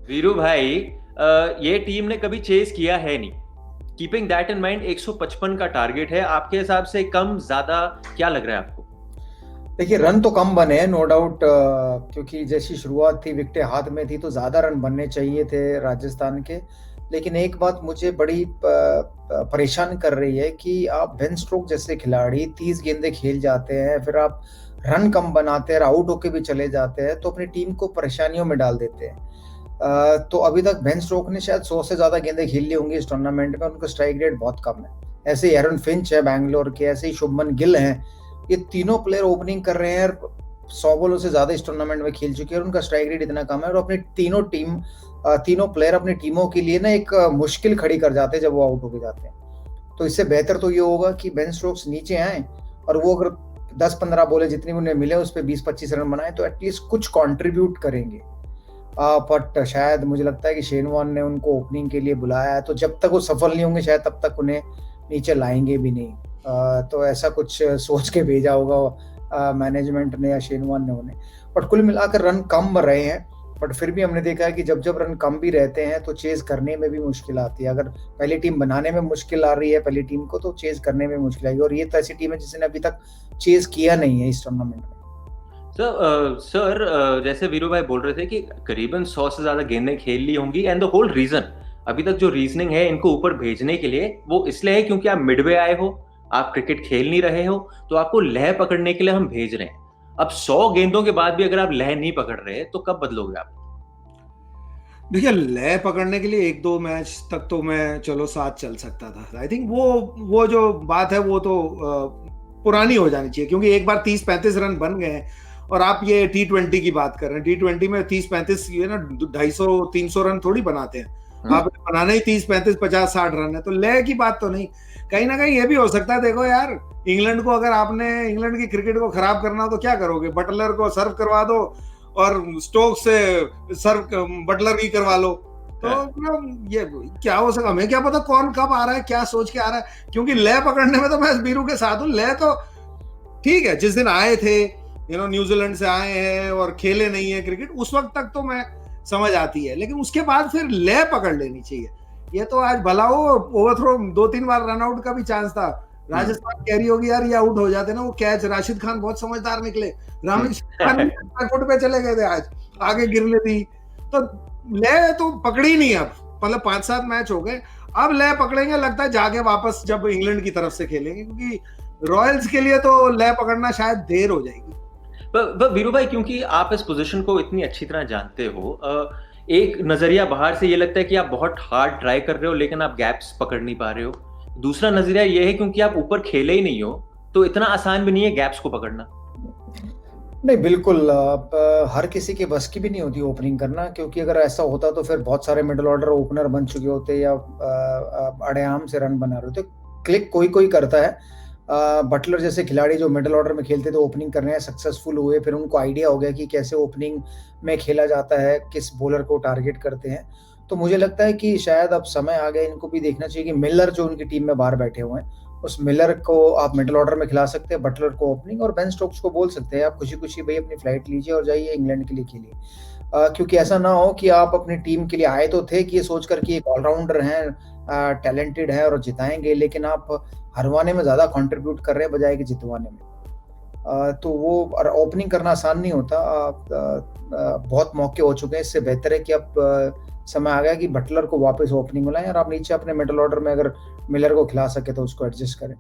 वीरू भाई, ये टीम ने कभी चेस किया है नहीं। कीपिंग दैट इन माइंड 155 का टारगेट है, आपके हिसाब से कम ज्यादा क्या लग रहा है आपको? देखिए, रन तो कम बने हैं नो डाउट, क्योंकि जैसी शुरुआत थी, विकेटें हाथ में थी, तो ज़्यादा रन बनने चाहिए थे राजस्थान के। लेकिन एक बात मुझे बड़ी परेशान कर रही है कि आप बेन स्टोक्स जैसे खिलाड़ी 30 गेंदें खेल जाते हैं, फिर आप रन कम बनाते हैं, आउट होके भी चले जाते हैं, तो अपनी टीम को परेशानियों में डाल देते हैं। तो अभी तक बेन स्टोक्स ने शायद 100 से ज़्यादा गेंदें खेल ली होंगी इस टूर्नामेंट में, उनका स्ट्राइक रेट बहुत कम है। ऐसे ही एरन फिंच है बैंगलोर के, ऐसे ही शुभमन गिल हैं। ये तीनों प्लेयर ओपनिंग कर रहे हैं, 100 बॉलों से ज्यादा इस टूर्नामेंट में खेल चुके हैं और उनका स्ट्राइक रेट इतना कम है, और अपनी तीनों प्लेयर अपनी टीमों के लिए ना एक मुश्किल खड़ी कर जाते हैं जब वो आउट होके जाते हैं। तो इससे बेहतर तो ये होगा कि बेन स्टोक्स नीचे आए और वो अगर 10-15 बॉलें जितनी भी उन्हें मिले उस पर 20-25 रन बनाए तो एटलीस्ट कुछ कंट्रीब्यूट करेंगे। बट शायद मुझे लगता है कि शेन वॉर्न ने उनको ओपनिंग के लिए बुलाया है, तो जब तक वो सफल नहीं होंगे शायद तब तक उन्हें नीचे लाएंगे भी नहीं। तो ऐसा कुछ सोच के भेजा होगा मैनेजमेंट ने या शेन वॉर्न ने उन्हें। बट कुल मिलाकर रन कम रहे हैं, बट फिर भी हमने देखा है कि जब जब रन कम भी रहते हैं तो चेज करने में भी मुश्किल आती है। अगर पहली टीम बनाने में मुश्किल आ रही है पहली टीम को, तो चेज करने में मुश्किल आएगी, और ये तो ऐसी टीम है जिसने अभी तक चेज किया नहीं है इस टूर्नामेंट में। सर, जैसे वीरू भाई बोल रहे थे कि करीबन 100 से ज्यादा गेंदें खेल ली होंगी, एंड द होल रीजन, अभी तक जो रीजनिंग है इनको ऊपर भेजने के लिए, वो इसलिए है क्योंकि आप मिडवे आए हो, आप क्रिकेट खेल नहीं रहे हो, तो आपको लय पकड़ने के लिए हम भेज रहे हैं। अब 100 गेंदों के बाद भी अगर आप लय नहीं पकड़ रहे तो कब बदलोगे आप? देखिए, लय पकड़ने के लिए एक दो मैच तक तो मैं चलो साथ चल सकता था। आई थिंक वो जो बात है वो तो पुरानी हो जानी चाहिए, क्योंकि एक बार 30-35 रन बन गए हैं। और आप ये T20 की बात कर रहे हैं, T20 में 30-35 ये ना 250-300 रन थोड़ी बनाते हैं। आप बनाना ही 30-35-50-60 रन है, तो लय की बात तो नहीं। कहीं ना कहीं ये भी हो सकता है, देखो यार, इंग्लैंड को अगर आपने इंग्लैंड की क्रिकेट को खराब करना हो तो क्या करोगे? बटलर को सर्व करवा दो और स्टोक्स से सर्व बटलर भी करवा लो। तो ये क्या हो सका, हमें क्या पता कौन कब आ रहा है, क्या सोच के आ रहा है। क्योंकि लय पकड़ने में तो मैं बीरू के साथ हूँ। लय तो ठीक है, जिस दिन आए थे न्यूजीलैंड से आए हैं और खेले नहीं है क्रिकेट, उस वक्त तक तो मैं समझ आती है, लेकिन उसके बाद फिर लय पकड़ लेनी चाहिए। ये तो आज भला हो ओवरथ्रो 2-3 बार रन आउट का भी चांस था, राजस्थान कह रही होगी यार ये आउट हो जाते ना, वो कैच राशिद खान बहुत समझदार निकले, रामेश्वर फुट पे चले गए थे, आज आगे गिर लेती। तो लय तो पकड़ी नहीं, अब मतलब 5-7 मैच हो गए, अब लय पकड़ेंगे लगता है जाके वापस जब इंग्लैंड की तरफ से खेलेंगे, क्योंकि रॉयल्स के लिए तो लय पकड़ना शायद देर हो जाएगी। वीरू भाई, क्योंकि आप इस पोजीशन को इतनी अच्छी तरह जानते हो, एक नजरिया बाहर से ये लगता है कि आप बहुत हार्ड ट्राई कर रहे हो लेकिन आप गैप्स पकड़ नहीं पा रहे हो। दूसरा नजरिया ये है क्योंकि आप ऊपर खेले ही नहीं हो, तो इतना आसान भी नहीं है गैप्स को पकड़ना। नहीं, बिल्कुल, हर किसी के बस की भी नहीं होती ओपनिंग करना, क्योंकि अगर ऐसा होता तो फिर बहुत सारे मिडिल ऑर्डर ओपनर बन चुके होते या अड़ेआम से रन बना रहे होते। क्लिक कोई कोई करता है। बटलर जैसे खिलाड़ी जो मिडिल ऑर्डर में खेलते थे, ओपनिंग करने हैं, सक्सेसफुल हुए, फिर उनको आइडिया हो गया कि कैसे ओपनिंग में खेला जाता है, किस बॉलर को टारगेट करते हैं। तो मुझे लगता है कि शायद अब समय आ गया, इनको भी देखना चाहिए कि मिलर जो उनकी टीम में बाहर बैठे हुए हैं, उस मिलर को आप मिडिल ऑर्डर में खिला सकते हैं, बटलर को ओपनिंग, और बेन स्टोक्स को बोल सकते हैं आप खुशी खुशी भाई अपनी फ्लाइट लीजिए और जाइए इंग्लैंड के लिए खेलिए। क्योंकि ऐसा ना हो कि आप अपनी टीम के लिए आए तो थे कि ये सोच कर कि एक ऑलराउंडर हैं, टैलेंटेड है और जिताएंगे, लेकिन आप हरवाने में ज़्यादा कंट्रीब्यूट कर रहे हैं बजाय कि जितवाने में। तो वो ओपनिंग करना आसान नहीं होता। बहुत मौके हो चुके हैं, इससे बेहतर है कि अब समय आ गया कि बटलर को वापस ओपनिंग में लाएं और आप नीचे अपने मिडिल ऑर्डर में अगर मिलर को खिला सके तो उसको एडजस्ट करें।